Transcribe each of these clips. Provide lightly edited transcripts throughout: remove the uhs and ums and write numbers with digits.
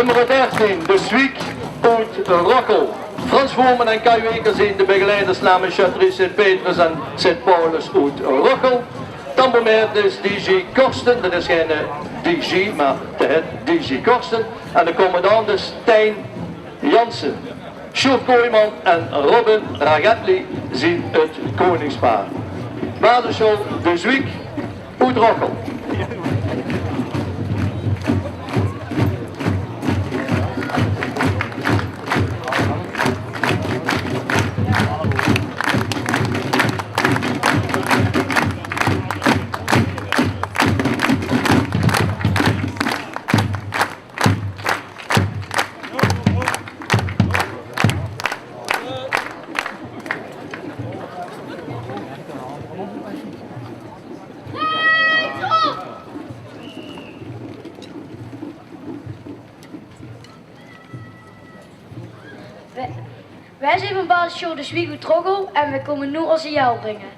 Nummer 13, de Zwiek uit Rockel. Frans Voerman en Kai Wekers zijn de begeleiders namens Chartreuse Sint-Petrus en Sint-Paulus uit Rockel. Tambourmeester is DJ Korsten, dat is geen DJ, maar de head DJ Korsten. En de commandant is Tijn Jansen. Sjoerd Kooijman en Robin Ragatli zien het koningspaar. Waardeschool de Zwiek uit Rockel. Wij zijn van basisschool de Zwiek uit Rockel en we komen nu ons signaal brengen.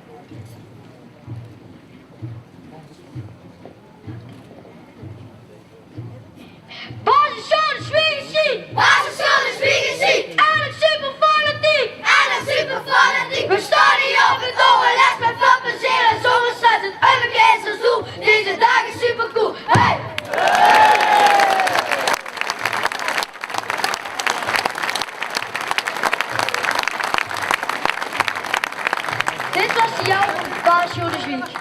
Basisschool de Zwiek is ziek! Basisschool de Zwiek is ziek! En het super fanatiek! En het super fanatiek! We staan hier op het oude les met veel plezier en zonder stress. Het uitbekend seizoen, deze dag is super cool. Hey! Dit was de jou van basisschool de Zwiek.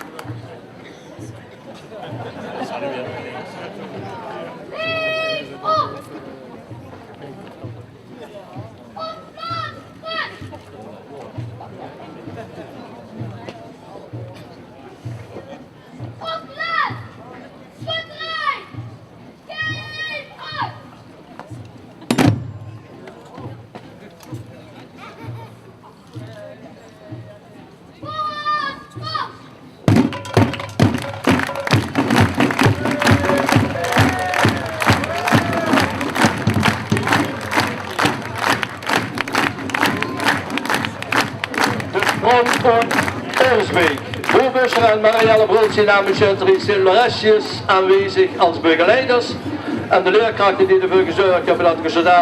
Van Oosbeek. Bo Buscher en Marielle Brood zijn namens Chartreuse Lorestjes aanwezig als begeleiders. En de leerkrachten die ervoor gezorgd hebben dat we zo dadelijk